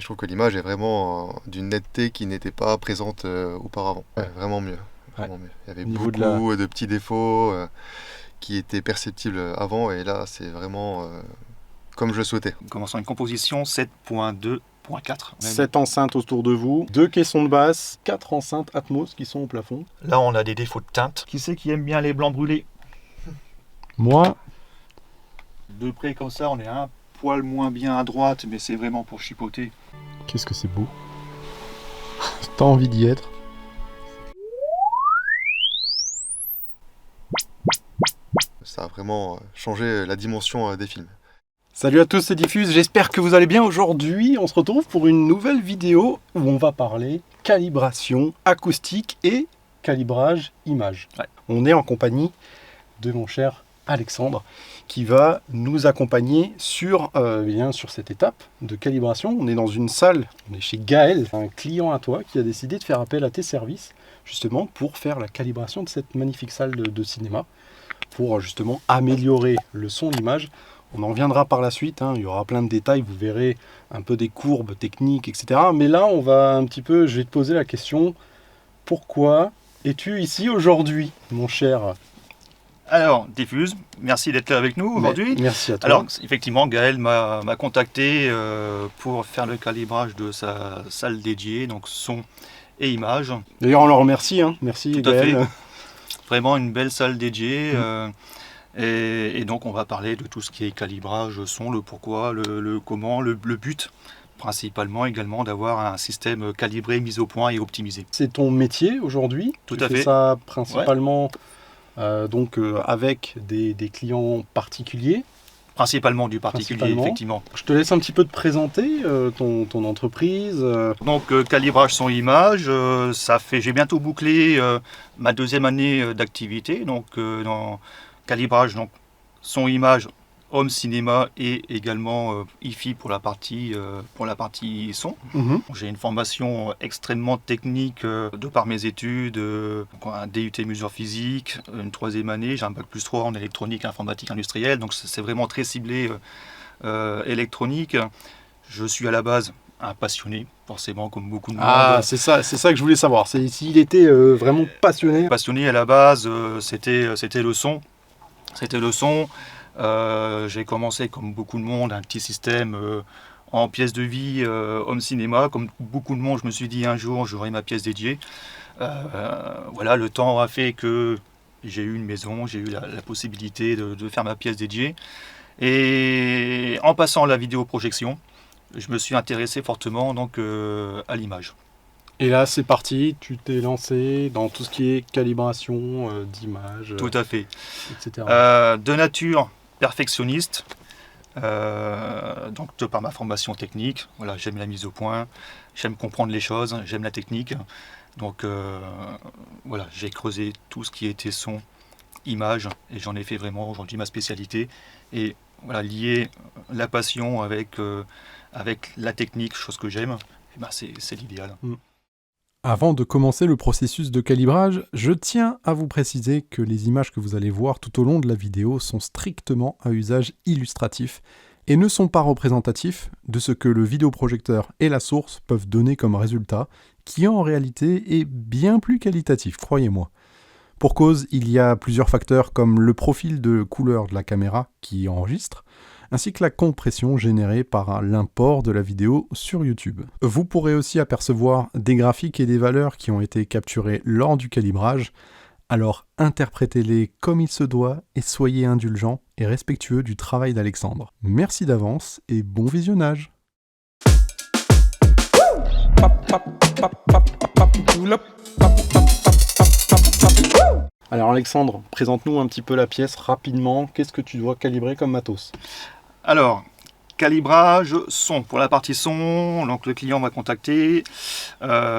je trouve que l'image est vraiment d'une netteté qui n'était pas présente auparavant. Ouais, vraiment mieux. Vraiment mieux. Il y avait beaucoup de petits défauts qui étaient perceptibles avant, et là c'est vraiment comme je le souhaitais. Commençons une composition 7.2.4. 7 enceintes autour de vous, 2 caissons de basse, 4 enceintes Atmos qui sont au plafond. Là on a des défauts de teinte. Qui c'est qui aime bien les blancs brûlés? Moi. De près comme ça on est un poil moins bien à droite, mais c'est vraiment pour chipoter. Qu'est-ce que c'est beau. T'as envie d'y être. Ça a vraiment changé la dimension des films. Salut à tous, c'est Diffuse, j'espère que vous allez bien. Aujourd'hui, on se retrouve pour une nouvelle vidéo où on va parler calibration acoustique et calibrage image. Ouais. On est en compagnie de mon cher Alexandre qui va nous accompagner sur cette étape de calibration. On est dans une salle, on est chez Gaël, un client à toi qui a décidé de faire appel à tes services justement pour faire la calibration de cette magnifique salle de cinéma, pour justement améliorer le son, l'image. On en reviendra par la suite, il y aura plein de détails, vous verrez un peu des courbes techniques, etc. Mais là, je vais te poser la question, pourquoi es-tu ici aujourd'hui, mon cher? Alors, Diffuse, merci d'être là avec nous aujourd'hui. Merci à toi. Alors, effectivement, Gaël m'a contacté pour faire le calibrage de sa salle dédiée, donc son et image. D'ailleurs, on le remercie, merci Tout Gaël. À fait. Vraiment une belle salle dédiée. Et donc, on va parler de tout ce qui est calibrage, son, le pourquoi, le comment, le but. Principalement également d'avoir un système calibré, mis au point et optimisé. C'est ton métier aujourd'hui. Tout tu à fais fait. Ça principalement avec des clients particuliers. Principalement du particulier, effectivement. Je te laisse un petit peu te présenter ton entreprise. Donc, calibrage son image, j'ai bientôt bouclé ma deuxième année d'activité. Donc, dans calibrage, donc, son image, home cinéma et également hi-fi pour la partie son. J'ai une formation extrêmement technique de par mes études, un DUT mesure physique, une troisième année, j'ai un bac plus 3 en électronique et informatique industrielle, donc c'est vraiment très ciblé électronique. Je suis à la base un passionné, forcément, comme beaucoup de monde. Ah, c'est ça que je voulais savoir, s'il était vraiment passionné. Passionné à la base, c'était le son. C'était le son. J'ai commencé, comme beaucoup de monde, un petit système en pièce de vie home cinéma. Comme beaucoup de monde, je me suis dit un jour j'aurai ma pièce dédiée. Voilà, le temps a fait que j'ai eu une maison, j'ai eu la possibilité de faire ma pièce dédiée. Et en passant à la vidéoprojection, je me suis intéressé fortement donc, à l'image. Et là, c'est parti, tu t'es lancé dans tout ce qui est calibration d'image. Tout à fait. Etc. De nature perfectionniste, donc de par ma formation technique, voilà, j'aime la mise au point, j'aime comprendre les choses, j'aime la technique. Donc voilà, j'ai creusé tout ce qui était son, image, et j'en ai fait vraiment aujourd'hui ma spécialité. Et voilà, lier la passion avec la technique, chose que j'aime, c'est l'idéal. Avant de commencer le processus de calibrage, je tiens à vous préciser que les images que vous allez voir tout au long de la vidéo sont strictement à usage illustratif et ne sont pas représentatifs de ce que le vidéoprojecteur et la source peuvent donner comme résultat, qui en réalité est bien plus qualitatif, croyez-moi. Pour cause, il y a plusieurs facteurs comme le profil de couleur de la caméra qui enregistre, ainsi que la compression générée par l'import de la vidéo sur YouTube. Vous pourrez aussi apercevoir des graphiques et des valeurs qui ont été capturées lors du calibrage, alors interprétez-les comme il se doit et soyez indulgents et respectueux du travail d'Alexandre. Merci d'avance et bon visionnage. Alors Alexandre, présente-nous un petit peu la pièce rapidement. Qu'est-ce que tu dois calibrer comme matos ? Alors, calibrage son. Pour la partie son, donc le client m'a contacté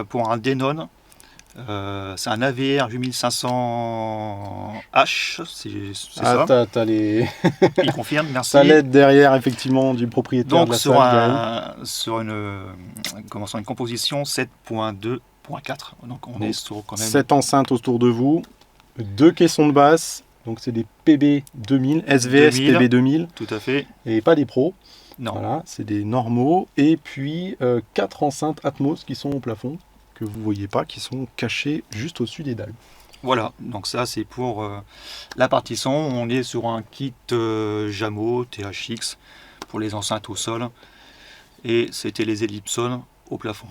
pour un Denon. C'est un AVR 8500H, c'est ça. T'as les... Il confirme, merci. T'as l'aide derrière, effectivement, du propriétaire donc, de la salle. sur une composition 7.2.4. Donc on est sur quand même... 7 enceintes autour de vous, 2 caissons de basse, Donc c'est des PB 2000, SVS 2000. PB 2000, Tout à fait. et pas des pros. Non. Voilà, c'est des normaux. Et puis 4 enceintes Atmos qui sont au plafond, que vous voyez pas, qui sont cachées juste au-dessus des dalles. Voilà, donc ça c'est pour la partie son. On est sur un kit Jamo THX pour les enceintes au sol. Et c'était les Ellipson au plafond.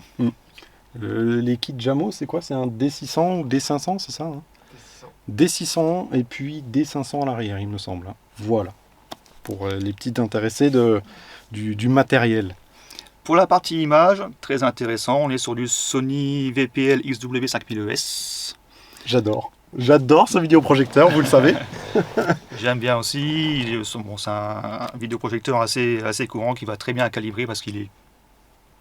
Les kits Jamo, c'est quoi? C'est un D600 ou D500, c'est ça, hein? D600 et puis D500 à l'arrière, il me semble. Hein. Voilà, pour les petits intéressés du matériel. Pour la partie image, très intéressant, on est sur du Sony VPL XW5000ES. J'adore ce vidéoprojecteur, vous le savez. J'aime bien aussi. Bon, c'est un vidéoprojecteur assez courant qui va très bien à calibrer parce qu'il est.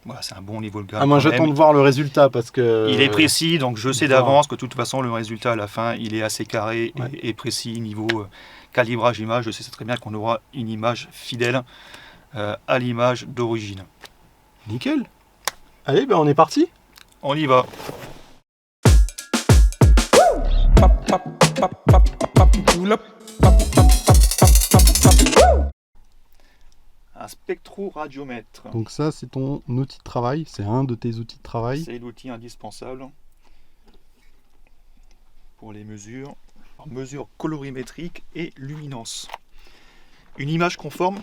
Voilà, c'est un bon niveau de gamme. Moi j'attends de voir le résultat parce que. Il est précis, donc je sais d'avance que de toute façon le résultat à la fin il est assez carré et précis niveau calibrage image. Je sais très bien qu'on aura une image fidèle à l'image d'origine. Nickel. Allez, on est parti. On y va. Un spectro-radiomètre. Donc ça, c'est ton outil de travail, c'est un de tes outils de travail. C'est l'outil indispensable pour les mesures. Mesures colorimétriques et luminance. Une image conforme,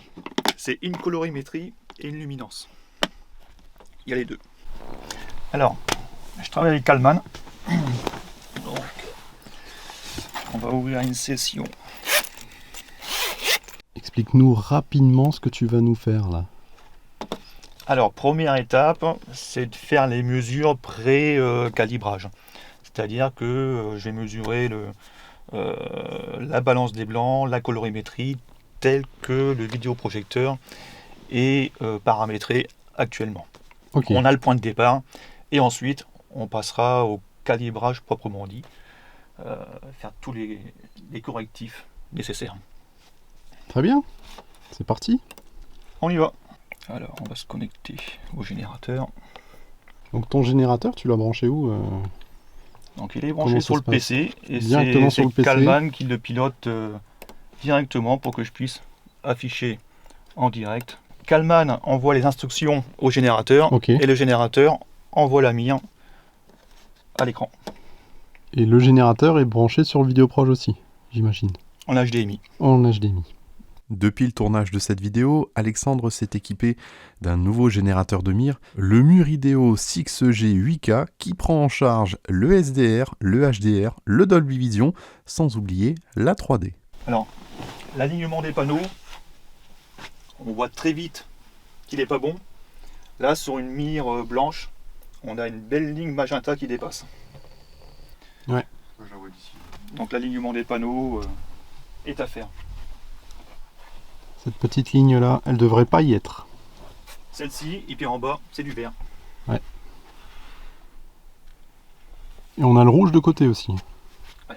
c'est une colorimétrie et une luminance. Il y a les deux. Alors, je travaille avec Kalman. Donc, on va ouvrir une session. Explique-nous rapidement ce que tu vas nous faire là. Alors, première étape, c'est de faire les mesures pré-calibrage. C'est-à-dire que je vais mesurer la balance des blancs, la colorimétrie, telle que le vidéoprojecteur est paramétré actuellement. Okay. On a le point de départ et ensuite on passera au calibrage proprement dit, faire tous les correctifs nécessaires. Très bien, c'est parti. On y va. Alors on va se connecter au générateur. Donc ton générateur, tu l'as branché où Donc il est branché sur le PC et c'est Kalman qui le pilote directement pour que je puisse afficher en direct. Kalman envoie les instructions au générateur et le générateur envoie la mire à l'écran. Et le générateur est branché sur le Vidéoproj aussi, j'imagine. En HDMI. En HDMI. Depuis le tournage de cette vidéo, Alexandre s'est équipé d'un nouveau générateur de mire, le Murideo 6G 8K, qui prend en charge le SDR, le HDR, le Dolby Vision, sans oublier la 3D. Alors, l'alignement des panneaux, on voit très vite qu'il n'est pas bon. Là, sur une mire blanche, on a une belle ligne magenta qui dépasse. Ouais. Je la vois d'ici. Donc l'alignement des panneaux est à faire. Cette petite ligne là, elle devrait pas y être. Celle-ci, et puis en bas, c'est du vert. Ouais. Et on a le rouge de côté aussi. Ouais.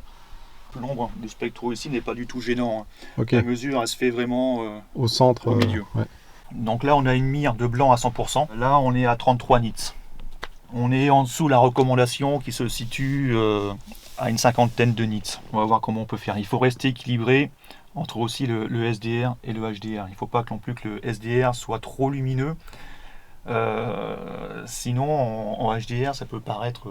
L'ombre du spectro ici n'est pas du tout gênant. Okay. La mesure, elle se fait vraiment au centre, au milieu. Ouais. Donc là, on a une mire de blanc à 100%. Là, on est à 33 nits. On est en dessous de la recommandation qui se situe à une cinquantaine de nits. On va voir comment on peut faire. Il faut rester équilibré entre aussi le SDR et le HDR. Il ne faut pas non plus que le SDR soit trop lumineux. Sinon, en HDR, ça peut paraître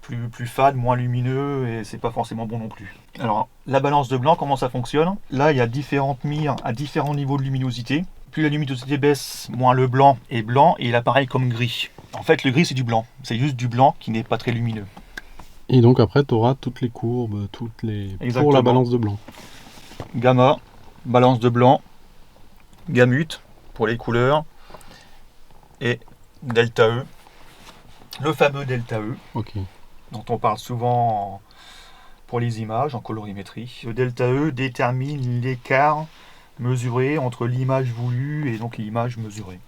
plus fade, moins lumineux, et c'est pas forcément bon non plus. Alors, la balance de blanc, comment ça fonctionne? Là, il y a différentes mires à différents niveaux de luminosité. Plus la luminosité baisse, moins le blanc est blanc, et il apparaît comme gris. En fait, le gris, c'est du blanc. C'est juste du blanc qui n'est pas très lumineux. Et donc après, tu auras toutes les courbes, Exactement. Pour la balance de blanc. Gamma, balance de blanc, gamut pour les couleurs, et delta E, le fameux delta E, dont on parle souvent pour les images en colorimétrie. Le delta E détermine l'écart mesuré entre l'image voulue et donc l'image mesurée.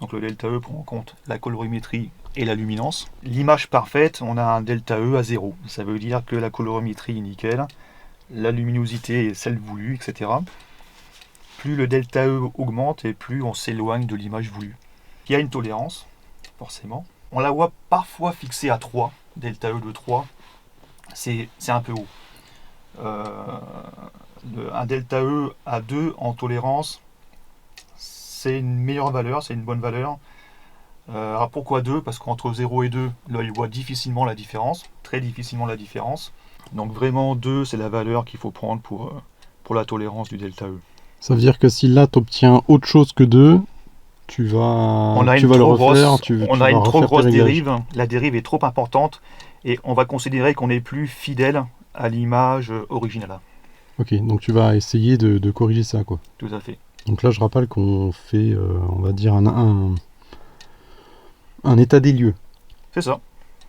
Donc le delta E prend en compte la colorimétrie et la luminance. L'image parfaite, on a un delta E à 0. Ça veut dire que la colorimétrie est nickel, la luminosité est celle voulue, etc. Plus le delta E augmente et plus on s'éloigne de l'image voulue. Il y a une tolérance, forcément. On la voit parfois fixée à 3, delta E de 3, c'est un peu haut. un delta E à 2 en tolérance, c'est une meilleure valeur, c'est une bonne valeur. Alors pourquoi 2? Parce qu'entre 0 et 2, l'œil voit difficilement la différence, très difficilement la différence. Donc vraiment 2, c'est la valeur qu'il faut prendre pour la tolérance du delta E. Ça veut dire que si là tu obtiens autre chose que 2, tu vas le refaire, on a une trop grosse dérive, la dérive est trop importante et on va considérer qu'on est plus fidèle à l'image originale. Ok, donc tu vas essayer de corriger ça, quoi. Tout à fait. Donc là je rappelle qu'on fait, on va dire un état des lieux. C'est ça.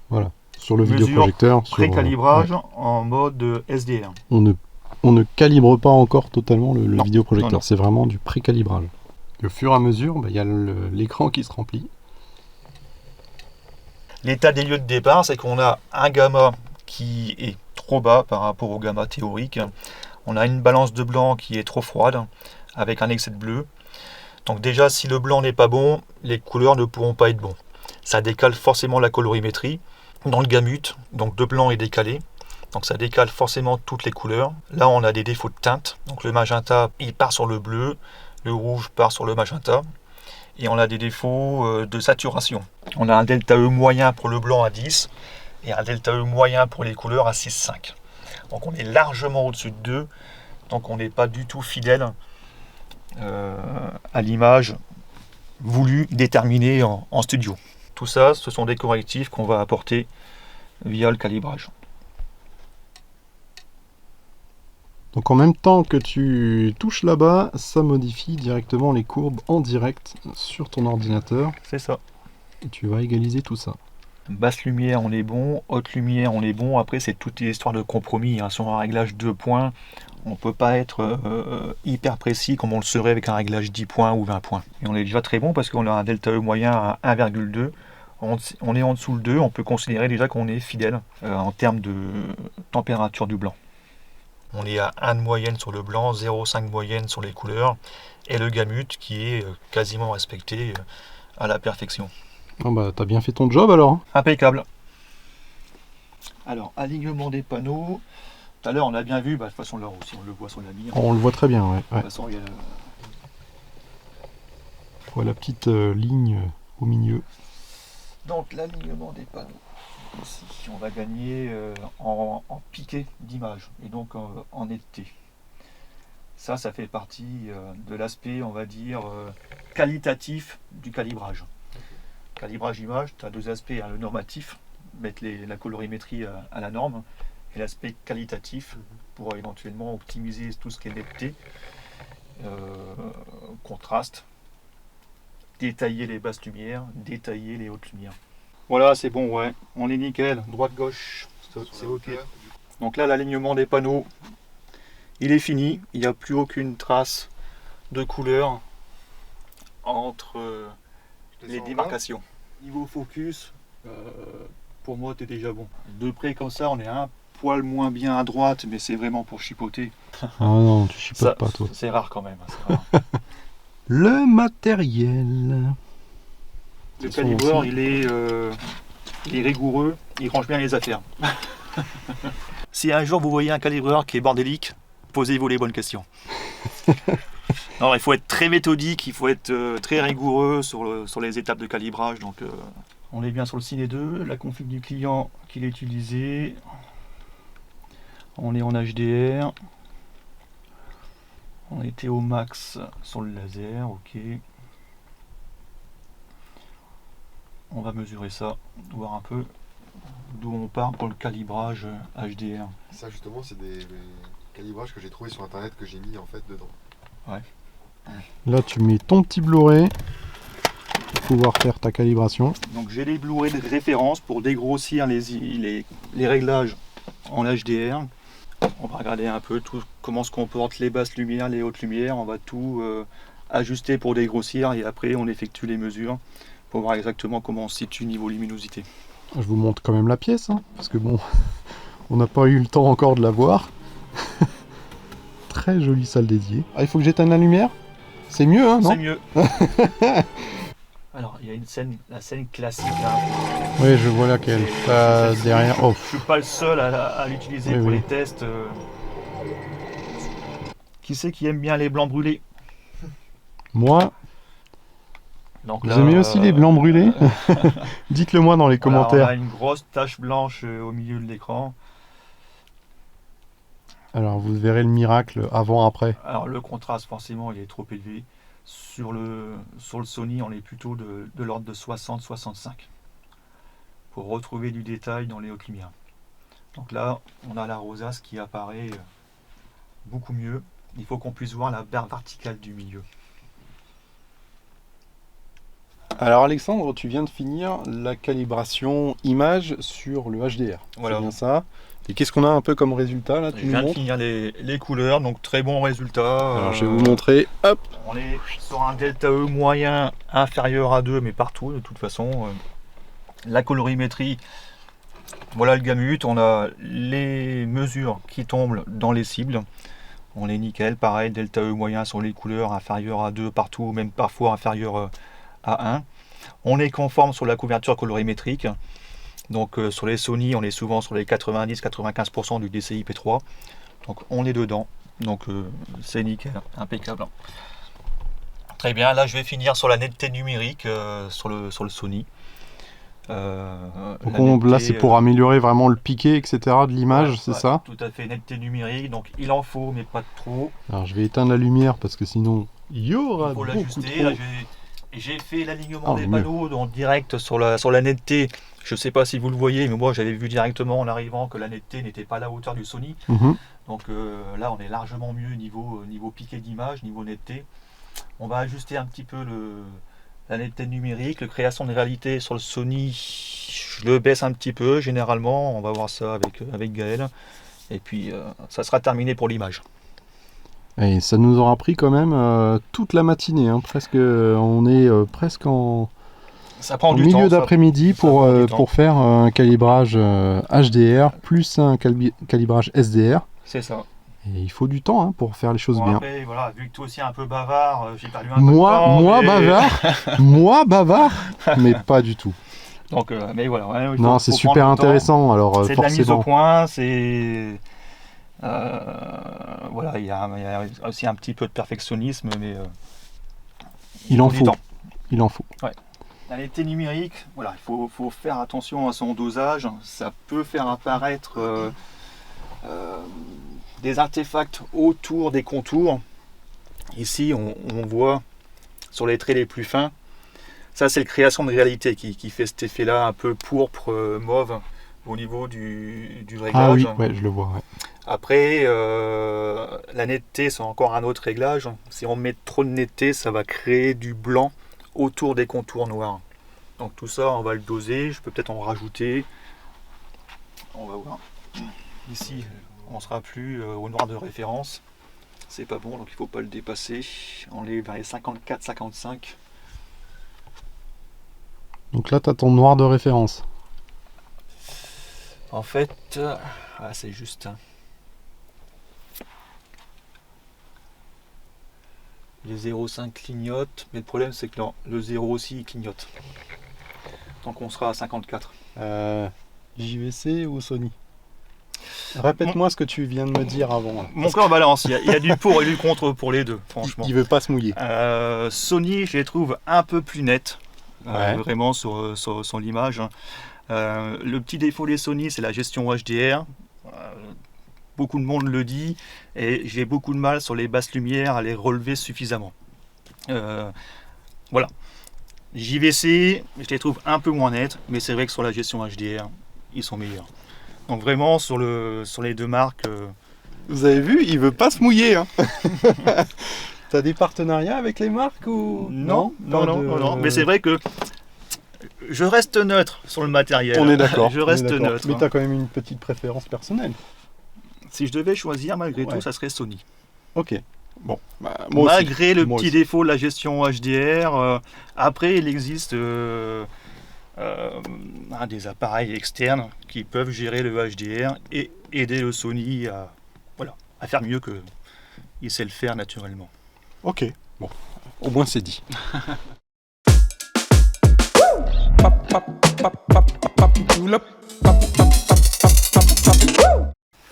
Voilà, sur le vidéoprojecteur. Pré-calibrage en mode SDR. On ne calibre pas encore totalement le vidéoprojecteur, non. c'est vraiment du pré-calibrage. Au fur et à mesure, il y a l'écran qui se remplit. L'état des lieux de départ, c'est qu'on a un gamma qui est trop bas par rapport au gamma théorique. On a une balance de blanc qui est trop froide, avec un excès de bleu. Donc déjà, si le blanc n'est pas bon, les couleurs ne pourront pas être bons. Ça décale forcément la colorimétrie. Dans le gamut, donc le blanc est décalé. Donc ça décale forcément toutes les couleurs. Là, on a des défauts de teinte. Donc le magenta, il part sur le bleu. Le rouge part sur le magenta. Et on a des défauts de saturation. On a un delta E moyen pour le blanc à 10 et un delta E moyen pour les couleurs à 6,5. Donc on est largement au-dessus de 2. Donc on n'est pas du tout fidèle à l'image voulue, déterminée en studio. Tout ça, ce sont des correctifs qu'on va apporter via le calibrage. Donc en même temps que tu touches là-bas, ça modifie directement les courbes en direct sur ton ordinateur. C'est ça. Et tu vas égaliser tout ça. Basse lumière, on est bon. Haute lumière, on est bon. Après, c'est toute une histoire de compromis. Sur un réglage 2 points, on ne peut pas être hyper précis comme on le serait avec un réglage 10 points ou 20 points. Et on est déjà très bon parce qu'on a un delta E moyen à 1,2. On est en dessous le 2. On peut considérer déjà qu'on est fidèle en termes de température du blanc. On est à 1 de moyenne sur le blanc, 0,5 moyenne sur les couleurs, et le gamut qui est quasiment respecté à la perfection. Oh bah t'as bien fait ton job alors. Impeccable. Alors, alignement des panneaux. Tout à l'heure, on a bien vu, de toute façon là aussi on le voit sur la ligne. On le voit très bien, ouais. De toute façon, il y a... On voit la petite ligne au milieu. Donc, l'alignement des panneaux. Ici, on va gagner en piqué d'image et donc en netteté. Ça fait partie de l'aspect, on va dire, qualitatif du calibrage. Calibrage image, tu as deux aspects, le normatif, mettre la colorimétrie à la norme, et l'aspect qualitatif pour éventuellement optimiser tout ce qui est netteté, contraste, détailler les basses lumières, détailler les hautes lumières. Voilà, c'est bon, ouais. On est nickel. Droite-gauche, c'est ok. Donc là, l'alignement des panneaux, il est fini. Il n'y a plus aucune trace de couleur entre les démarcations. Niveau focus, pour moi, t'es déjà bon. De près comme ça, on est un poil moins bien à droite, mais c'est vraiment pour chipoter. Ah non, tu chipotes pas, toi. C'est rare quand même. C'est rare. Le matériel. Le calibreur, il est rigoureux, il range bien les affaires. Si un jour vous voyez un calibreur qui est bordélique, posez-vous les bonnes questions. Non, il faut être très méthodique, il faut être très rigoureux sur les étapes de calibrage. Donc, on est bien sur le Ciné 2, la config du client qu'il est utilisé. On est en HDR. On était au max sur le laser, ok. On va mesurer ça, voir un peu d'où on part pour le calibrage HDR. Ça justement, c'est des calibrages que j'ai trouvé sur internet que j'ai mis en fait dedans. Ouais. Là tu mets ton petit Blu-ray pour pouvoir faire ta calibration. Donc j'ai les Blu-ray de référence pour dégrossir les réglages en HDR. On va regarder un peu comment se comportent les basses lumières, les hautes lumières. On va tout ajuster pour dégrossir et après on effectue les mesures pour voir exactement comment on se situe niveau luminosité. Je vous montre quand même la pièce, parce que bon, on n'a pas eu le temps encore de la voir. Très jolie salle dédiée. Ah, il faut que j'éteigne la lumière? C'est mieux, hein, non? C'est mieux. Alors, il y a la scène classique. Oui, je vois laquelle. Derrière. Oh. Je suis pas le seul à l'utiliser pour les tests. Qui c'est qui aime bien les blancs brûlés? Moi, Donc vous là, aimez aussi les blancs brûlés? Dites-le moi dans les voilà, commentaires. on a une grosse tache blanche au milieu de l'écran. Alors, vous verrez le miracle avant-après. Alors le contraste, forcément, il est trop élevé. Sur le Sony, on est plutôt de l'ordre de 60-65 pour retrouver du détail dans les hautes lumières. Donc là, on a la rosace qui apparaît beaucoup mieux. Il faut qu'on puisse voir la barre verticale du milieu. Alors Alexandre, tu viens de finir la calibration image sur le HDR. Voilà. C'est bien ça. Et qu'est-ce qu'on a un peu comme résultat là? Je Tu nous viens de montres? finir les couleurs, donc très bon résultat. Alors je vais vous montrer. Hop. On est sur un delta E moyen inférieur à 2, mais partout de toute façon. La colorimétrie, voilà le gamut. On a les mesures qui tombent dans les cibles. On est nickel, pareil, delta E moyen sur les couleurs, inférieur à 2 partout, même parfois inférieur à 1. On est conforme sur la couverture colorimétrique. Donc sur les Sony, on est souvent sur les 90-95% du DCI-P3. Donc on est dedans. Donc c'est nickel, impeccable. Très bien, là je vais finir sur la netteté numérique sur le Sony. Donc là c'est pour améliorer vraiment le piqué, etc. de l'image, ouais, c'est ouais, ça? Tout à fait, netteté numérique, donc il en faut, mais pas trop. Alors je vais éteindre la lumière parce que sinon il y aura Il faut beaucoup l'ajuster. trop. Là, j'ai fait l'alignement des mieux. panneaux en direct sur la netteté. Je ne sais pas si vous le voyez, mais moi j'avais vu directement en arrivant que la netteté n'était pas à la hauteur du Sony. Mhm. Donc là on est largement mieux niveau piqué d'image, niveau netteté. On va ajuster un petit peu la netteté numérique, la création de réalité sur le Sony, je le baisse un petit peu généralement. On va voir ça avec Gaël. Et puis ça sera terminé pour l'image. Et ça nous aura pris quand même toute la matinée, hein, presque. On est presque en Ça prend au du milieu temps. d'après-midi ça prend du temps. pour faire un calibrage HDR plus un calibrage SDR. C'est ça. Et il faut du temps hein, pour faire les choses Bon, bien. après, voilà, vu que toi aussi un peu bavard, j'ai perdu un peu de Moi temps. Mais... bavard, moi bavard, mais pas du tout. Donc, mais voilà. Ouais, il Non, faut c'est prendre super le temps. intéressant. Alors C'est de la mise au forcément. point, c'est voilà, il y a aussi un petit peu de perfectionnisme, mais Il en du faut. temps. Il en faut. La netteté numérique, voilà, il faut faire attention à son dosage. Ça peut faire apparaître des artefacts autour des contours. Ici, on voit sur les traits les plus fins. Ça, c'est la création de réalité qui fait cet effet-là un peu pourpre, mauve au niveau du réglage. Ah oui, ouais, je le vois. Ouais. Après, la netteté, c'est encore un autre réglage. Si on met trop de netteté, ça va créer du blanc autour des contours noirs. Donc tout ça, on va le doser. Je peux peut-être en rajouter. On va voir. Ici, on sera plus au noir de référence. C'est pas bon, donc il faut pas le dépasser. On est vers les 54-55. Donc là, tu as ton noir de référence. En fait, c'est juste. Les 0,5 clignotent, mais le problème c'est que le 0 aussi il clignote. Donc on sera à 54. JVC ou Sony? Répète-moi ce que tu viens de me dire avant. Là. Mon cœur balance, il y a du pour et du contre pour les deux, franchement. Il veut pas se mouiller. Sony, je les trouve un peu plus nettes, Ouais. vraiment sur l'image. Le petit défaut des Sony, c'est la gestion HDR. Beaucoup de monde le dit, et j'ai beaucoup de mal sur les basses lumières à les relever suffisamment. Voilà. JVC, je les trouve un peu moins nettes, mais c'est vrai que sur la gestion HDR, ils sont meilleurs. Donc vraiment, sur les deux marques... Vous avez vu, il veut pas se mouiller. Hein. T'as des partenariats avec les marques ou Non. Pas Mais c'est vrai que je reste neutre sur le matériel. On est d'accord. Je reste neutre. Mais t'as quand même une petite préférence personnelle. Si je devais choisir, malgré Ouais. tout, ça serait Sony. Ok. Bon. Bah, moi aussi. Malgré le Moi petit aussi. défaut de la gestion HDR, après il existe des appareils externes qui peuvent gérer le HDR et aider le Sony à faire mieux qu'il sait le faire naturellement. Ok. Bon. Au moins c'est dit.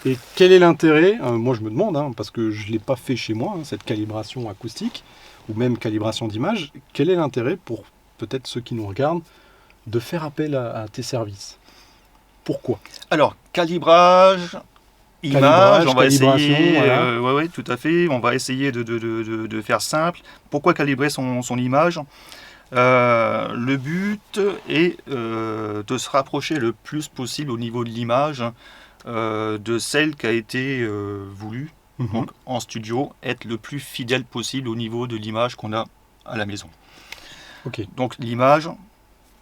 Et quel est l'intérêt, moi je me demande, parce que je ne l'ai pas fait chez moi, cette calibration acoustique, ou même calibration d'image, quel est l'intérêt pour peut-être ceux qui nous regardent de faire appel à tes services? Pourquoi? Alors, calibrage, image, on va essayer, voilà. ouais, tout à fait, on va essayer de faire simple. Pourquoi calibrer son image? Le but est de se rapprocher le plus possible au niveau de l'image de celle qui a été voulue, donc en studio, être le plus fidèle possible au niveau de l'image qu'on a à la maison. Okay. Donc l'image,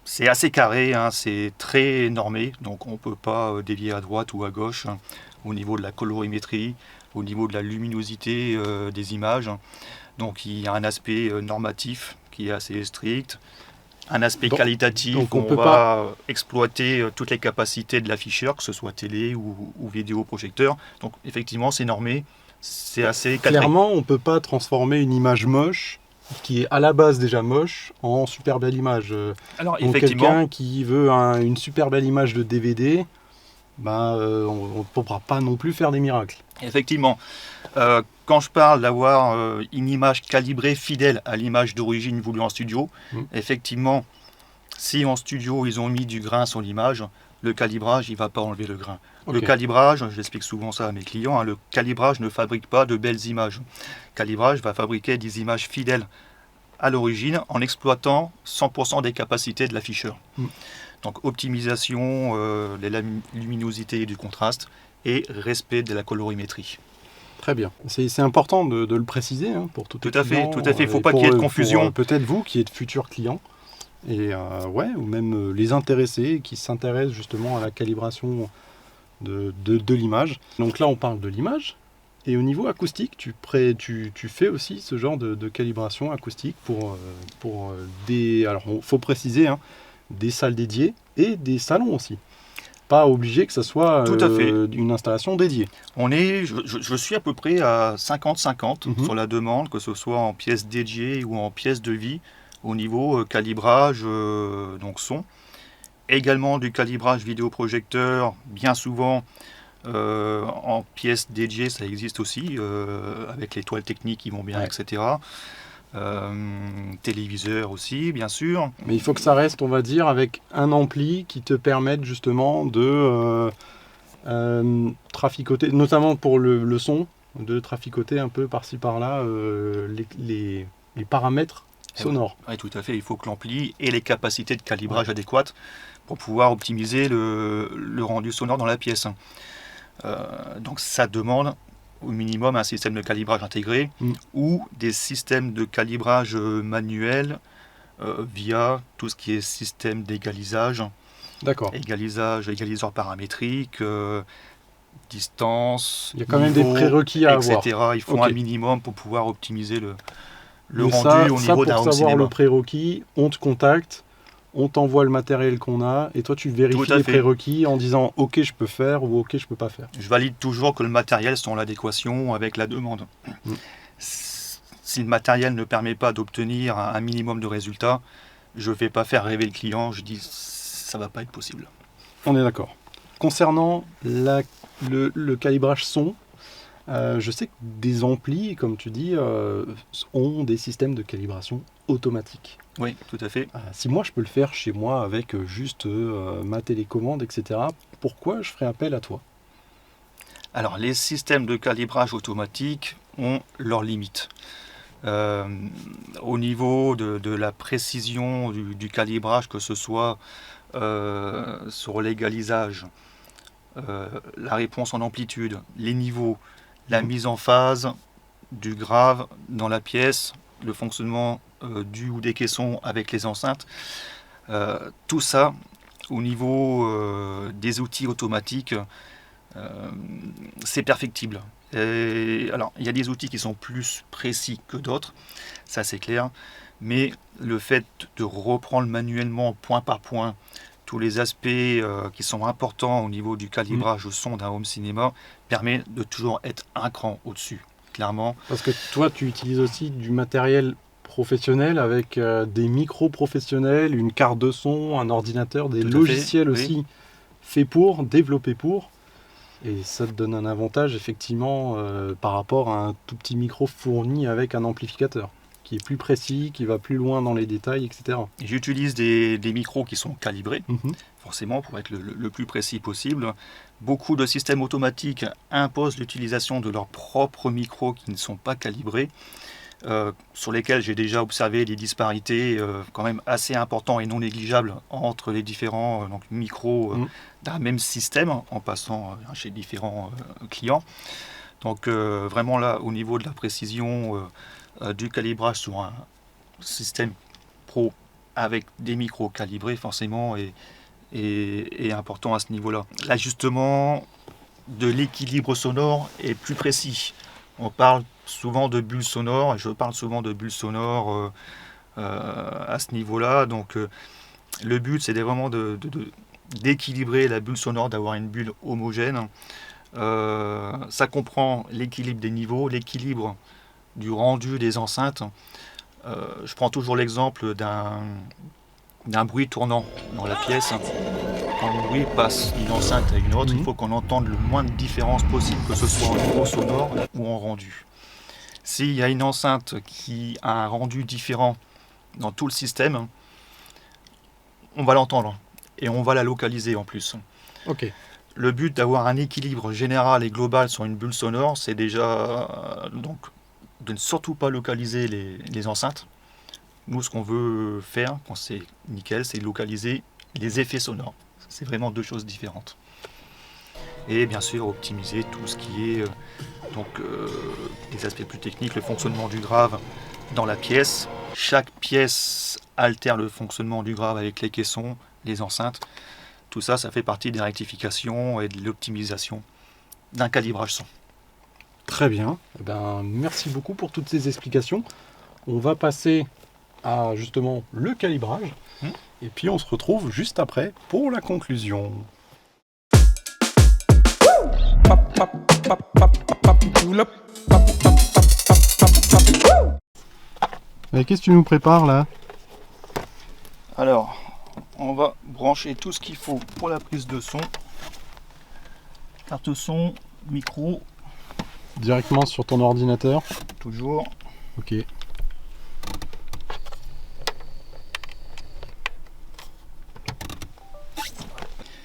c'est assez carré, c'est très normé, donc on ne peut pas dévier à droite ou à gauche au niveau de la colorimétrie, au niveau de la luminosité des images. Donc il y a un aspect normatif qui est assez strict, un aspect qualitatif, donc on va exploiter toutes les capacités de l'afficheur, que ce soit télé ou vidéo projecteur. Donc effectivement c'est normé, c'est assez cadré. Clairement on ne peut pas transformer une image moche, qui est à la base déjà moche, en super belle image. Alors donc effectivement, quelqu'un qui veut une super belle image de DVD, on ne pourra pas non plus faire des miracles. Effectivement. Quand je parle d'avoir une image calibrée fidèle à l'image d'origine voulue en studio, effectivement, si en studio ils ont mis du grain sur l'image, le calibrage il ne va pas enlever le grain. Okay. Le calibrage, j'explique souvent ça à mes clients, le calibrage ne fabrique pas de belles images. Le calibrage va fabriquer des images fidèles à l'origine en exploitant 100% des capacités de l'afficheur. Donc optimisation de la luminosité et du contraste et respect de la colorimétrie. Très bien. C'est important de le préciser pour tout à fait. Tout à fait. Il ne faut pas qu'il y ait de confusion. Peut-être vous qui êtes futurs clients, et ou même les intéressés qui s'intéressent justement à la calibration de l'image. Donc là, on parle de l'image. Et au niveau acoustique, tu fais aussi ce genre de calibration acoustique pour des... Alors, il faut préciser, des salles dédiées et des salons aussi. Pas obligé que ce soit une installation dédiée. Je suis à peu près à 50-50 sur la demande, que ce soit en pièces dédiées ou en pièces de vie, au niveau calibrage, donc son. Également du calibrage vidéoprojecteur, bien souvent en pièces dédiées, ça existe aussi, avec les toiles techniques qui vont bien, etc. Téléviseur aussi, bien sûr. Mais il faut que ça reste, on va dire, avec un ampli qui te permette justement de traficoter, notamment pour le son, de traficoter un peu par-ci par-là les paramètres sonores. Oui, tout à fait. Il faut que l'ampli ait les capacités de calibrage adéquates pour pouvoir optimiser le rendu sonore dans la pièce. Donc ça demande au minimum un système de calibrage intégré ou des systèmes de calibrage manuel via tout ce qui est système d'égalisage. D'accord. Égaliseur paramétrique, distance, il y a quand même des prérequis à etc. avoir. Il faut un minimum pour pouvoir optimiser le rendu au niveau d'un home cinéma. Pour savoir le prérequis, on te contacte, on t'envoie le matériel qu'on a et toi tu vérifies les prérequis en disant ok je peux faire ou ok je peux pas faire. Je valide toujours que le matériel soit en adéquation avec la demande. Si le matériel ne permet pas d'obtenir un minimum de résultats, je ne vais pas faire rêver le client, je dis ça va pas être possible. On est d'accord. Concernant le calibrage son, je sais que des amplis, comme tu dis, ont des systèmes de calibration automatiques. Oui, tout à fait. Si moi je peux le faire chez moi avec juste ma télécommande, etc., pourquoi je ferais appel à toi? Alors, les systèmes de calibrage automatique ont leurs limites. Au niveau de la précision du calibrage, que ce soit sur l'égalisage, la réponse en amplitude, les niveaux, la mise en phase du grave dans la pièce, le fonctionnement du ou des caissons avec les enceintes, tout ça au niveau des outils automatiques, c'est perfectible. Alors, il y a des outils qui sont plus précis que d'autres, ça c'est clair, mais le fait de reprendre manuellement point par point tous les aspects qui sont importants au niveau du calibrage au son d'un home cinéma permet de toujours être un cran au-dessus, clairement. Parce que toi, tu utilises aussi du matériel professionnel avec des micros professionnels, une carte de son, un ordinateur, des logiciels aussi faits pour, développés pour. Et ça te donne un avantage effectivement par rapport à un tout petit micro fourni avec un amplificateur qui est plus précis, qui va plus loin dans les détails, etc. J'utilise des micros qui sont calibrés, forcément pour être le plus précis possible. Beaucoup de systèmes automatiques imposent l'utilisation de leurs propres micros qui ne sont pas calibrés, sur lesquels j'ai déjà observé des disparités quand même assez importantes et non négligeables entre les différents micros d'un même système en passant chez différents clients. Donc vraiment là, au niveau de la précision du calibrage sur un système pro avec des micros calibrés forcément est important à ce niveau-là. L'ajustement de l'équilibre sonore est plus précis. On parle souvent de bulles sonores, et je parle souvent de bulles sonores à ce niveau-là. Donc le but, c'est vraiment d'équilibrer la bulle sonore, d'avoir une bulle homogène. Ça comprend l'équilibre des niveaux, l'équilibre du rendu des enceintes. Je prends toujours l'exemple d'un bruit tournant dans la pièce. Quand le bruit passe d'une enceinte à une autre, il faut qu'on entende le moins de différence possible, que ce soit en niveau sonore ou en rendu. S'il y a une enceinte qui a un rendu différent dans tout le système, on va l'entendre et on va la localiser en plus. Ok. Le but d'avoir un équilibre général et global sur une bulle sonore, c'est déjà donc de ne surtout pas localiser les enceintes. Nous, ce qu'on veut faire, quand c'est nickel, c'est localiser les effets sonores. C'est vraiment deux choses différentes. Et bien sûr, optimiser tout ce qui est les aspects plus techniques, le fonctionnement du grave dans la pièce. Chaque pièce altère le fonctionnement du grave avec les caissons, les enceintes. Tout ça, ça fait partie des rectifications et de l'optimisation d'un calibrage son. Très bien. Eh ben, merci beaucoup pour toutes ces explications. On va passer à justement le calibrage. Et puis on se retrouve juste après pour la conclusion. Et qu'est-ce que tu nous prépares là? Alors, on va brancher tout ce qu'il faut pour la prise de son. Carte son, micro. Directement sur ton ordinateur? Toujours. Ok.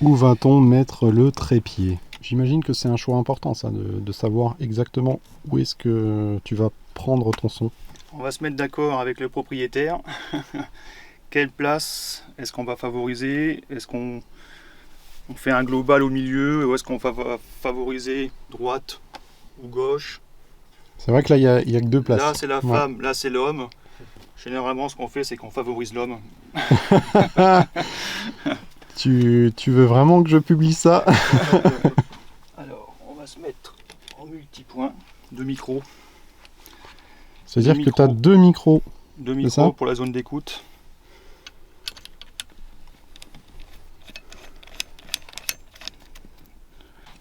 Où va-t-on mettre le trépied? J'imagine que c'est un choix important ça, de savoir exactement où est-ce que tu vas prendre ton son. On va se mettre d'accord avec le propriétaire. Quelle place est-ce qu'on va favoriser? Est-ce qu'on fait un global au milieu? Ou est-ce qu'on va favoriser droite ou gauche? C'est vrai que là, il y a que deux places. Là, c'est la femme, là, c'est l'homme. Généralement, ce qu'on fait, c'est qu'on favorise l'homme. Tu veux vraiment que je publie ça? Alors, on va se mettre en multipoint de micros. C'est-à-dire que tu as deux micros. Deux micros pour la zone d'écoute.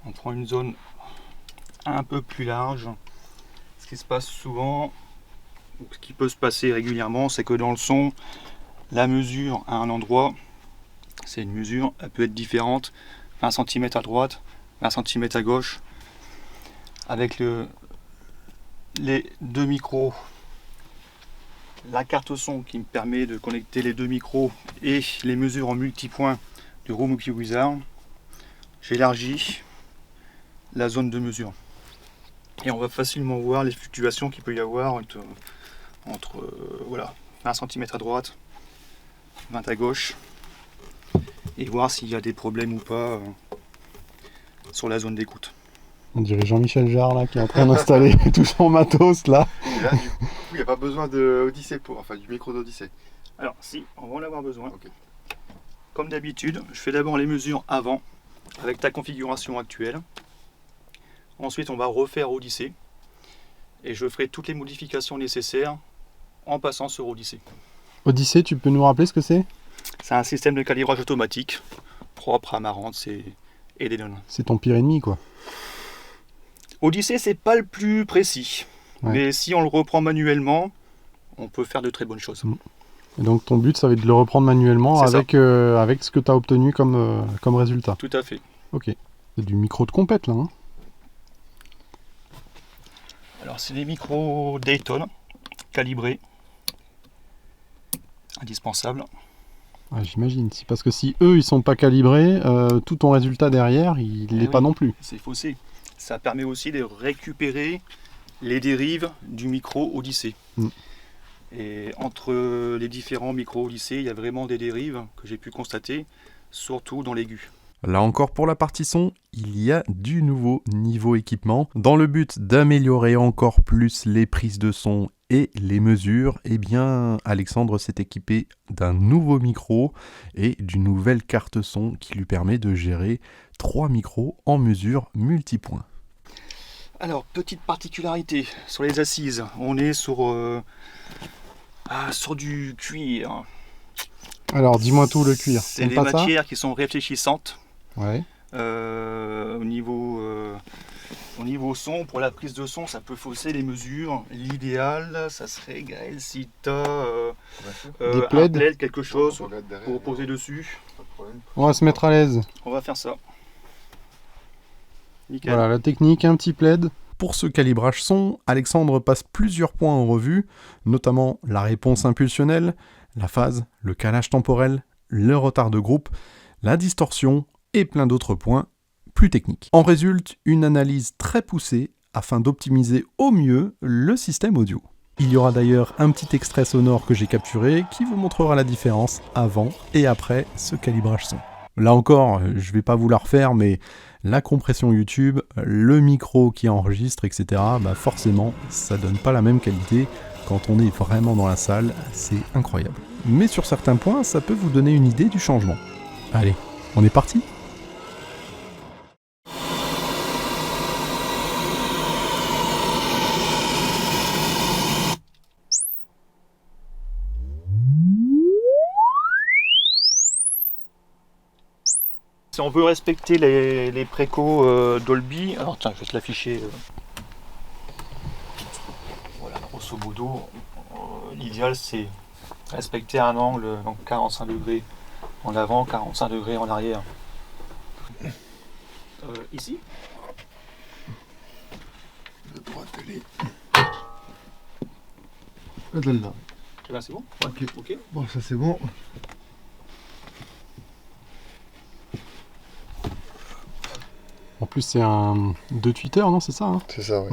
On prend une zone un peu plus large. Ce qui se passe souvent, ou ce qui peut se passer régulièrement, c'est que dans le son, la mesure à un endroit, c'est une mesure, elle peut être différente, 20 cm à droite, 20 cm à gauche. Avec les deux micros, la carte son qui me permet de connecter les deux micros et les mesures en multipoint du Room Wizard, j'élargis la zone de mesure. Et on va facilement voir les fluctuations qu'il peut y avoir entre voilà, 20 cm à droite, 20 à gauche, et voir s'il y a des problèmes ou pas sur la zone d'écoute. On dirait Jean-Michel Jarre là qui est en train d'installer tout son matos là. Et là, du coup, il n'y a pas besoin d'Odyssée du micro d'Odyssée. Alors si, on va en avoir besoin. Okay. Comme d'habitude, je fais d'abord les mesures avant avec ta configuration actuelle. Ensuite, on va refaire Odyssée et je ferai toutes les modifications nécessaires en passant sur Odyssée. Odyssée, tu peux nous rappeler ce que c'est? C'est un système de calibrage automatique propre à Marantz et Denon. C'est ton pire ennemi quoi. Odyssée, c'est pas le plus précis, mais si on le reprend manuellement, on peut faire de très bonnes choses. Et donc ton but, ça va être de le reprendre manuellement avec ce que tu as obtenu comme résultat. Tout à fait. Ok. C'est du micro de compète là. Hein. Alors c'est des micros Dayton, calibrés, indispensables. Ah, j'imagine, parce que si eux ils sont pas calibrés, tout ton résultat derrière il l'est pas non plus. C'est faussé. Ça permet aussi de récupérer les dérives du micro Odyssey. Et entre les différents micros Odyssey, il y a vraiment des dérives que j'ai pu constater, surtout dans l'aigu. Là encore pour la partie son, il y a du nouveau niveau équipement. Dans le but d'améliorer encore plus les prises de son et les mesures, eh bien Alexandre s'est équipé d'un nouveau micro et d'une nouvelle carte son qui lui permet de gérer 3 micros en mesure multipoint. Alors, petite particularité sur les assises, on est sur du cuir. Alors dis-moi tout le cuir. C'est des matières qui sont réfléchissantes. Ouais. Au niveau son, pour la prise de son, ça peut fausser les mesures. L'idéal, ça serait Gaël, si tu as Des un plaids, plaid, quelque chose pour poser dessus. on va se mettre à l'aise. On va faire ça. Nickel. Voilà la technique, un petit plaid. Pour ce calibrage son, Alexandre passe plusieurs points en revue, notamment la réponse impulsionnelle, la phase, le calage temporel, le retard de groupe, la distorsion et plein d'autres points plus techniques. En résulte une analyse très poussée afin d'optimiser au mieux le système audio. Il y aura d'ailleurs un petit extrait sonore que j'ai capturé qui vous montrera la différence avant et après ce calibrage son. Là encore, je vais pas vous la refaire, mais la compression YouTube, le micro qui enregistre, etc., bah forcément, ça donne pas la même qualité quand on est vraiment dans la salle, c'est incroyable. Mais sur certains points, ça peut vous donner une idée du changement. Allez, on est parti ? Si on veut respecter les précaux Dolby, alors tiens, je vais te l'afficher. Voilà, grosso modo, l'idéal c'est respecter un angle, donc 45 degrés en avant, 45 degrés en arrière. Ici La droite, elle est. Là. Là c'est bon. Ok. Bon, ça c'est bon. En plus c'est un de Twitter, non, c'est ça hein. C'est ça, ouais.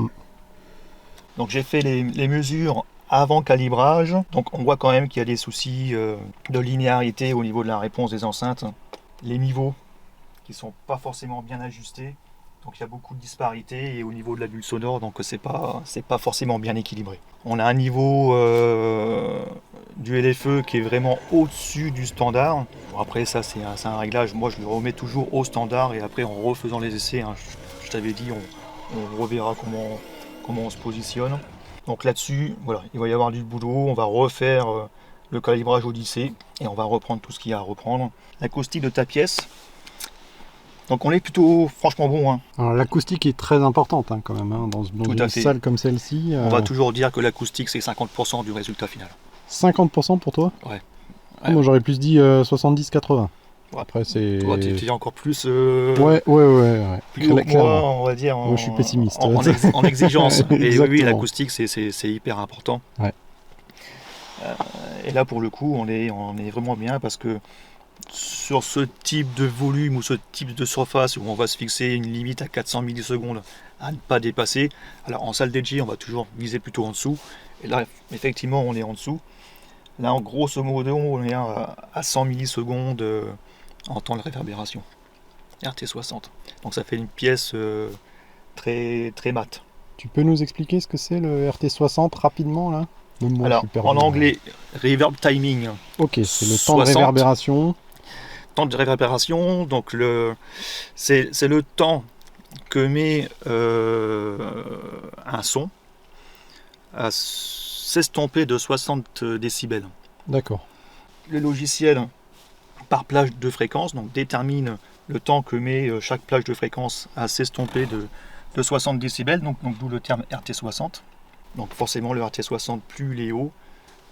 Donc j'ai fait les mesures avant calibrage, donc on voit quand même qu'il y a des soucis de linéarité au niveau de la réponse des enceintes. Les niveaux qui sont pas forcément bien ajustés, donc il y a beaucoup de disparités et au niveau de la bulle sonore, donc c'est pas forcément bien équilibré. On a un niveau du LFE qui est vraiment au-dessus du standard. Bon, après ça c'est un réglage, moi je le remets toujours au standard et après en refaisant les essais, hein, je t'avais dit, on reverra comment on se positionne. Donc là-dessus, voilà, il va y avoir du boulot, on va refaire le calibrage Odyssey et on va reprendre tout ce qu'il y a à reprendre. L'acoustique de ta pièce, donc on est plutôt franchement bon. Hein. Alors l'acoustique est très importante hein, quand même, hein, dans une salle comme celle-ci. On va toujours dire que l'acoustique c'est 50% du résultat final. 50% pour toi ? Ouais. Moi j'aurais plus dit 70-80. Ouais. Après c'est... Toi t'es encore plus... Ouais. Plus haut que moi, on va dire. Moi je suis pessimiste. En exigence. Et oui, l'acoustique c'est hyper important. Ouais. Et là pour le coup on est vraiment bien parce que sur ce type de volume ou ce type de surface où on va se fixer une limite à 400 millisecondes à ne pas dépasser, alors en salle DJ on va toujours viser plutôt en dessous, et là effectivement on est en dessous. Là en grosso modo on est à 100 millisecondes en temps de réverbération, RT60. Donc ça fait une pièce très, très mate. Tu peux nous expliquer ce que c'est le RT60 rapidement là ? Moi, alors en anglais, reverb timing. Ok, c'est le temps de réverbération. Temps de réverbération, donc c'est le temps que met un son à s'estomper de 60 décibels. D'accord. Le logiciel, par plage de fréquence, donc détermine le temps que met chaque plage de fréquence à s'estomper de 60 décibels, donc d'où le terme RT60. Donc forcément le RT60, plus il est haut,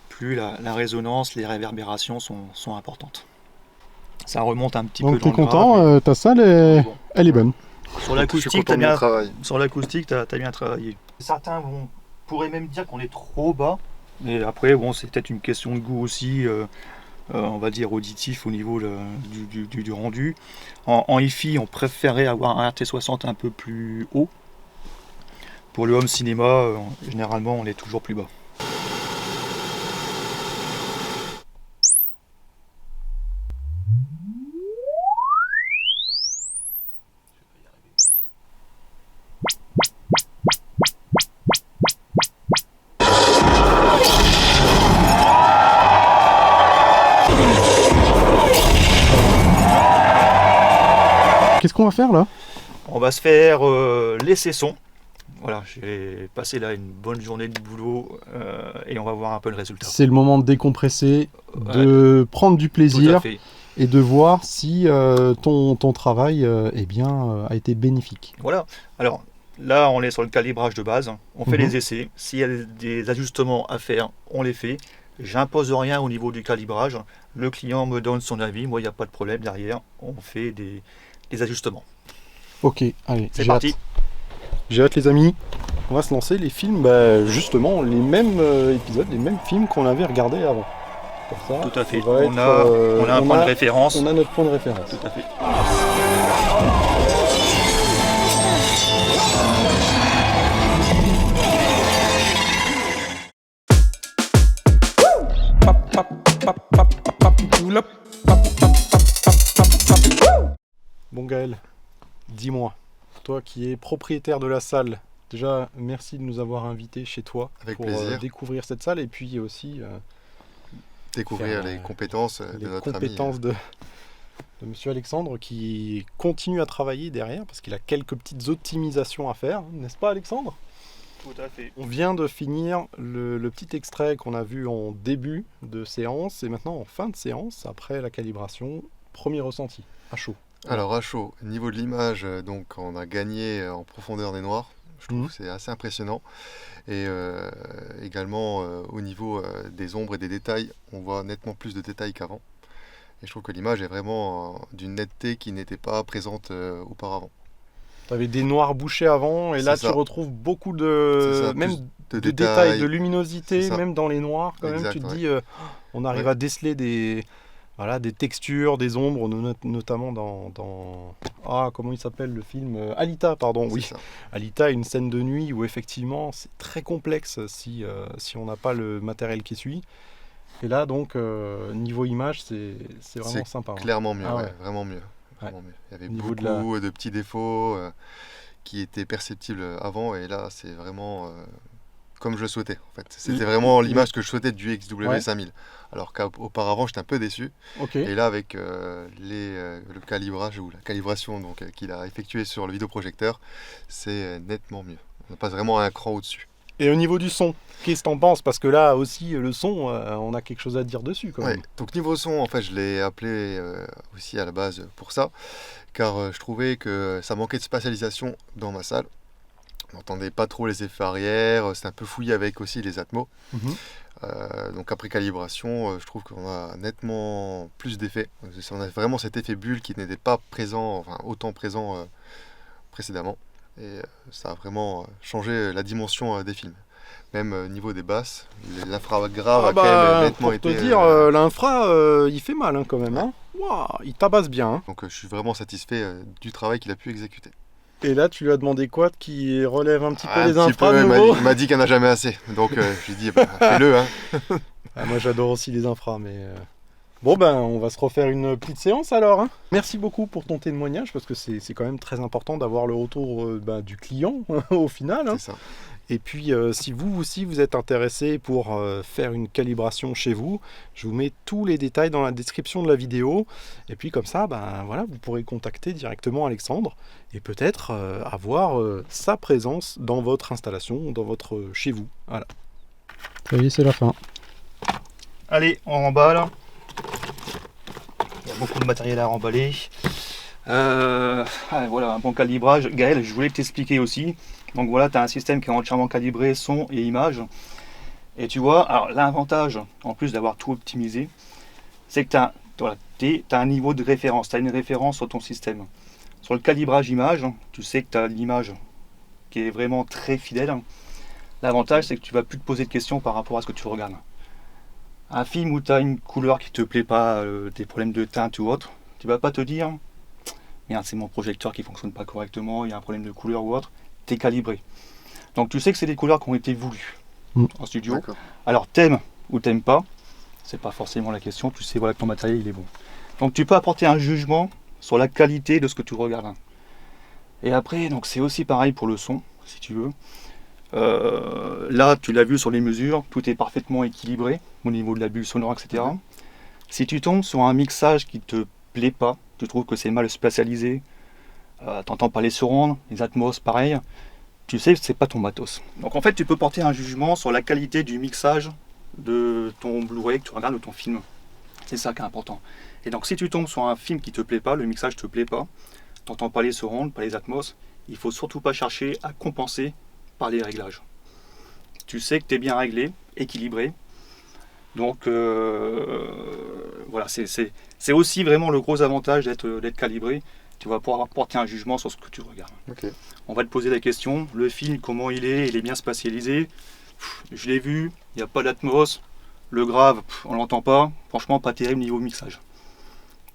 plus la résonance, les réverbérations sont importantes. Ça remonte un petit peu dans le grave. Donc t'es content, ta salle elle est bonne. Sur l'acoustique, tu as bien travaillé. Certains pourraient même dire qu'on est trop bas. Mais après, bon, c'est peut-être une question de goût aussi, on va dire auditif au niveau du rendu. En hi-fi, on préférait avoir un RT60 un peu plus haut. Pour le home cinéma, généralement, on est toujours plus bas. Qu'est-ce qu'on va faire là? On va se faire les sessons. Voilà, j'ai passé là une bonne journée de boulot et on va voir un peu le résultat. C'est le moment de décompresser, de prendre du plaisir et de voir si ton travail a été bénéfique. Voilà, alors là on est sur le calibrage de base, on fait les essais. S'il y a des ajustements à faire, on les fait. J'impose rien au niveau du calibrage. Le client me donne son avis, moi il n'y a pas de problème derrière, on fait des ajustements. Ok, allez, c'est parti. J'ai hâte les amis, on va se lancer les films, justement les mêmes épisodes, les mêmes films qu'on avait regardés avant. Pour ça, tout à fait, on a un point de référence. On a notre point de référence. Tout à fait. Bon Gaël, dis-moi, toi qui es propriétaire de la salle, déjà merci de nous avoir invités chez toi pour découvrir cette salle et puis aussi découvrir les compétences de notre ami. De monsieur Alexandre qui continue à travailler derrière parce qu'il a quelques petites optimisations à faire, n'est-ce pas Alexandre? Tout à fait. On vient de finir le petit extrait qu'on a vu en début de séance et maintenant en fin de séance, après la calibration, premier ressenti, à chaud. Alors à chaud, niveau de l'image, donc on a gagné en profondeur des noirs, je trouve que c'est assez impressionnant. Et également au niveau des ombres et des détails, on voit nettement plus de détails qu'avant. Et je trouve que l'image est vraiment d'une netteté qui n'était pas présente auparavant. Tu avais des noirs bouchés avant et là tu retrouves beaucoup de détails, de luminosité, même dans les noirs quand même. Tu te dis, on arrive à déceler des textures, des ombres, notamment dans comment il s'appelle le film Alita, pardon, oui. Alita, une scène de nuit où effectivement c'est très complexe si on n'a pas le matériel qui suit. Et là donc niveau image c'est vraiment sympa. Clairement mieux, vraiment mieux. Vraiment mieux. Il y avait beaucoup de petits défauts qui étaient perceptibles avant et là c'est vraiment comme je le souhaitais en fait. C'était vraiment l'image que je souhaitais du XW5000. Alors qu'auparavant j'étais un peu déçu. Et là avec le calibrage ou la calibration qu'il a effectué sur le vidéoprojecteur, c'est nettement mieux. On passe vraiment un cran au-dessus. Et au niveau du son, qu'est-ce que t'en penses? Parce que là aussi, le son, on a quelque chose à dire dessus quand même. Donc niveau son, en fait, je l'ai appelé aussi à la base pour ça, car je trouvais que ça manquait de spatialisation dans ma salle. On n'entendait pas trop les effets arrière, c'était un peu fouillé avec aussi les atmos. Donc après calibration, je trouve qu'on a nettement plus d'effets. On a vraiment cet effet bulle qui n'était pas présent, autant présent précédemment. Et ça a vraiment changé la dimension des films. Même niveau des basses, l'infra grave a quand même nettement été... Pour te dire, l'infra, il fait mal quand même. Hein. Wow, il tabasse bien. Donc je suis vraiment satisfait du travail qu'il a pu exécuter. Et là, tu lui as demandé quoi qui relève un petit peu les infras de nouveau? Il m'a dit qu'il n'y en a jamais assez. Donc je lui ai dit, fais-le. Hein. Moi, j'adore aussi les infras, mais... Bon on va se refaire une petite séance alors. Hein. Merci beaucoup pour ton témoignage parce que c'est quand même très important d'avoir le retour du client au final. Hein. C'est ça. Et puis si vous aussi vous êtes intéressé pour faire une calibration chez vous, je vous mets tous les détails dans la description de la vidéo. Et puis comme ça, vous pourrez contacter directement Alexandre et peut-être avoir sa présence dans votre installation, dans votre chez vous. Voilà. Ça y est, c'est la fin. Allez, on remballe. Il y a beaucoup de matériel à remballer. Voilà, un bon calibrage. Gaël, je voulais t'expliquer aussi. Donc voilà, tu as un système qui est entièrement calibré, son et image. Et tu vois, alors l'avantage, en plus d'avoir tout optimisé, c'est que tu as un niveau de référence. Tu as une référence sur ton système. Sur le calibrage image, tu sais que tu as l'image qui est vraiment très fidèle. L'avantage, c'est que tu vas plus te poser de questions par rapport à ce que tu regardes. Un film où tu as une couleur qui te plaît pas, des problèmes de teinte ou autre, tu vas pas te dire merde, c'est mon projecteur qui fonctionne pas correctement, il y a un problème de couleur ou autre. Tu es calibré. Donc tu sais que c'est des couleurs qui ont été voulues en studio. Alors t'aimes ou t'aimes pas, c'est pas forcément la question, tu sais voilà que ton matériel il est bon. Donc tu peux apporter un jugement sur la qualité de ce que tu regardes. Et après, donc c'est aussi pareil pour le son, si tu veux. Là, tu l'as vu sur les mesures, tout est parfaitement équilibré au niveau de la bulle sonore, etc. Si tu tombes sur un mixage qui te plaît pas, tu trouves que c'est mal spatialisé, t'entends pas les surrounds, les atmos, pareil, tu sais que c'est pas ton matos. Donc en fait, tu peux porter un jugement sur la qualité du mixage de ton Blu-ray que tu regardes ou ton film. C'est ça qui est important. Et donc si tu tombes sur un film qui te plaît pas, le mixage te plaît pas, t'entends pas les surrounds, pas les atmos, il faut surtout pas chercher à compenser par les réglages. Tu sais que tu es bien réglé, équilibré. Donc voilà, c'est aussi vraiment le gros avantage d'être calibré. Tu vas pouvoir porter un jugement sur ce que tu regardes. On va te poser la question, le film, comment il est bien spatialisé. Je l'ai vu, il n'y a pas d'atmos. Le grave, on l'entend pas. Franchement, pas terrible niveau mixage.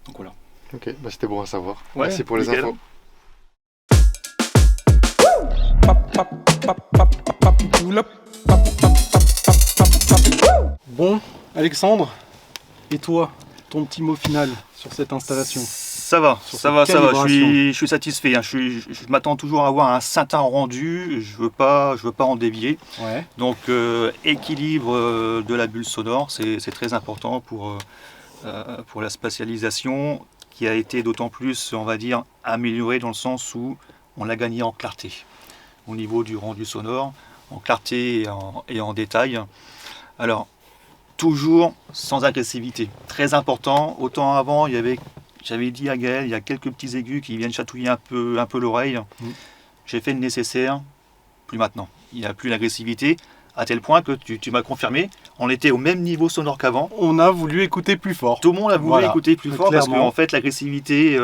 Donc voilà. Ok, bah c'était bon à savoir. Ouais, merci pour les nickel. infos. Bon, Alexandre, et toi, ton petit mot final sur cette installation? Ça va, ça va. Je suis satisfait. Hein. Je m'attends toujours à avoir un certain rendu. Je veux pas en dévier. Ouais. Donc équilibre de la bulle sonore, c'est très important pour la spatialisation, qui a été d'autant plus, on va dire, améliorée dans le sens où on l'a gagné en clarté au niveau du rendu sonore, en clarté et en détail. Alors toujours sans agressivité, très important. Autant avant, j'avais dit à Gaël, il y a quelques petits aigus qui viennent chatouiller un peu l'oreille. J'ai fait le nécessaire, plus maintenant. Il n'y a plus l'agressivité, à tel point que tu m'as confirmé, on était au même niveau sonore qu'avant. On a voulu écouter plus fort. Tout le monde a voulu écouter plus fort, clairement. parce qu'en fait l'agressivité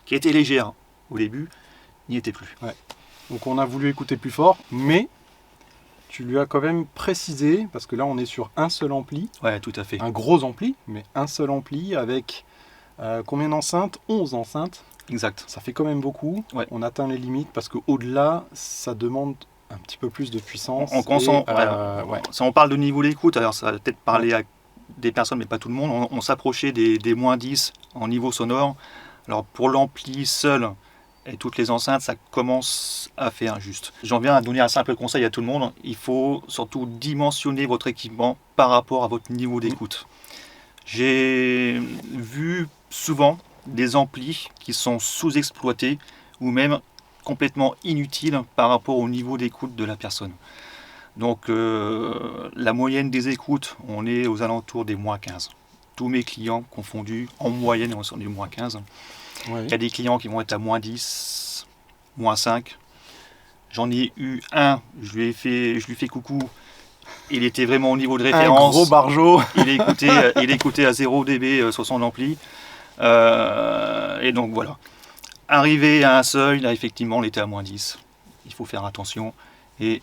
qui était légère au début, n'y était plus. Ouais. Donc on a voulu écouter plus fort, mais tu lui as quand même précisé, parce que là on est sur un seul ampli. Ouais, tout à fait. Un gros ampli, mais un seul ampli avec combien d'enceintes? 11 enceintes. Exact. Ça fait quand même beaucoup. Ouais. On atteint les limites parce qu'au-delà, ça demande un petit peu plus de puissance. Si on parle de niveau d'écoute, alors ça va peut-être parler à des personnes, mais pas tout le monde. On s'approchait des moins 10 en niveau sonore. Alors pour l'ampli seul et toutes les enceintes, ça commence à faire juste. J'en viens à donner un simple conseil à tout le monde. Il faut surtout dimensionner votre équipement par rapport à votre niveau d'écoute. J'ai vu souvent des amplis qui sont sous-exploités ou même complètement inutiles par rapport au niveau d'écoute de la personne. Donc la moyenne des écoutes, on est aux alentours des moins 15. Tous mes clients confondus, en moyenne, on est sur du moins 15. Ouais. Il y a des clients qui vont être à moins 10, moins 5. J'en ai eu un, je lui ai fait coucou. Il était vraiment au niveau de référence. Un gros barjot. Il écoutait à 0 dB sur son ampli. Et donc voilà. Arrivé à un seuil, là effectivement, on était à moins 10. Il faut faire attention et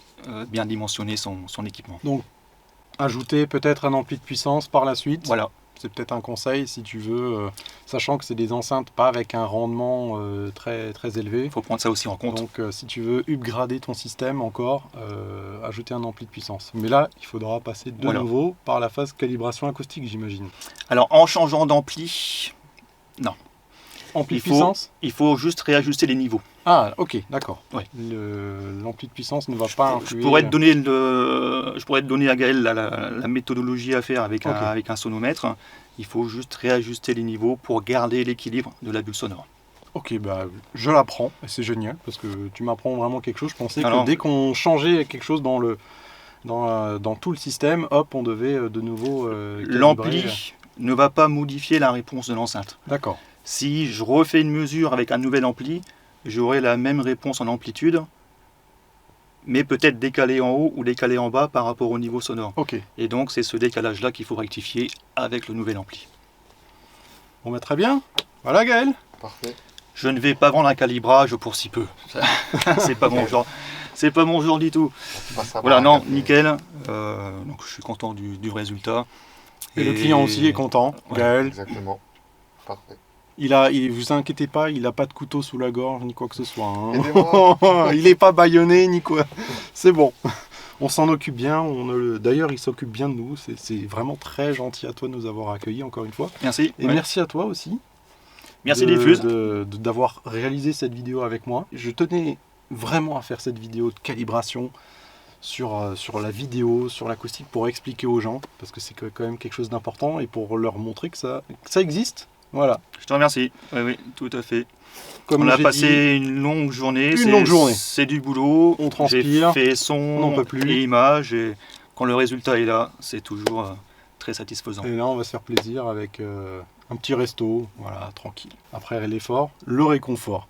bien dimensionner son équipement. Donc, ajouter peut-être un ampli de puissance par la suite. Voilà. C'est peut-être un conseil si tu veux, sachant que c'est des enceintes pas avec un rendement très, très élevé. Il faut prendre ça aussi en compte. Donc si tu veux upgrader ton système encore, ajouter un ampli de puissance. Mais là, il faudra passer de nouveau par la phase calibration acoustique, j'imagine. Alors en changeant d'ampli, non. Ampli de puissance ? Il faut juste réajuster les niveaux. Ah, ok, d'accord. Ouais. L'ampli de puissance ne va pas influer... Je pourrais te donner à Gaël la méthodologie à faire avec un sonomètre. Il faut juste réajuster les niveaux pour garder l'équilibre de la bulle sonore. Ok, bah, je l'apprends, et c'est génial, parce que tu m'apprends vraiment quelque chose. Je pensais que dès qu'on changeait quelque chose dans tout le système, hop, on devait de nouveau l'ampli ne va pas modifier la réponse de l'enceinte. D'accord. Si je refais une mesure avec un nouvel ampli, j'aurai la même réponse en amplitude, mais peut-être décalée en haut ou décalée en bas par rapport au niveau sonore. Ok. Et donc c'est ce décalage-là qu'il faut rectifier avec le nouvel ampli. Bon bah très bien. Voilà Gaël. Parfait. je ne vais pas vendre un calibrage pour si peu. C'est pas mon genre. C'est pas mon genre du tout. Voilà, non, nickel. Donc je suis content du résultat. Et le client aussi est content, Gaël. Exactement. Parfait. Vous inquiétez pas, il n'a pas de couteau sous la gorge ni quoi que ce soit. Hein. Aidez-moi. Il n'est pas bâillonné ni quoi. C'est bon. On s'en occupe bien. D'ailleurs, il s'occupe bien de nous. C'est vraiment très gentil à toi de nous avoir accueillis encore une fois. Merci. Et merci à toi aussi. Merci Diffuse. D'avoir réalisé cette vidéo avec moi. Je tenais vraiment à faire cette vidéo de calibration sur la vidéo, sur l'acoustique, pour expliquer aux gens, parce que c'est quand même quelque chose d'important, et pour leur montrer que ça existe. Voilà. Je te remercie. Oui, tout à fait. Comme on a passé une longue journée. C'est du boulot. On transpire. J'ai fait son et image, et quand le résultat est là, c'est toujours très satisfaisant. Et là, on va se faire plaisir avec un petit resto, voilà, tranquille. Après l'effort, le réconfort.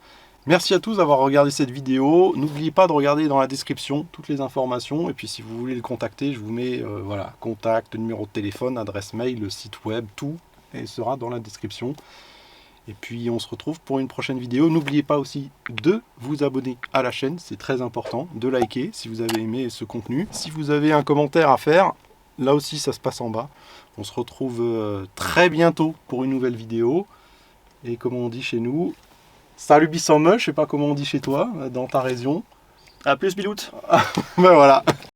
Merci à tous d'avoir regardé cette vidéo. N'oubliez pas de regarder dans la description toutes les informations. Et puis si vous voulez le contacter, je vous mets voilà, contact, numéro de téléphone, adresse mail, le site web, tout et sera dans la description. Et puis on se retrouve pour une prochaine vidéo. N'oubliez pas aussi de vous abonner à la chaîne, c'est très important, de liker si vous avez aimé ce contenu. Si vous avez un commentaire à faire, là aussi ça se passe en bas. On se retrouve très bientôt pour une nouvelle vidéo. Et comme on dit chez nous, salut Bissomme, je sais pas comment on dit chez toi, dans ta région. À plus Bilout. Ben voilà.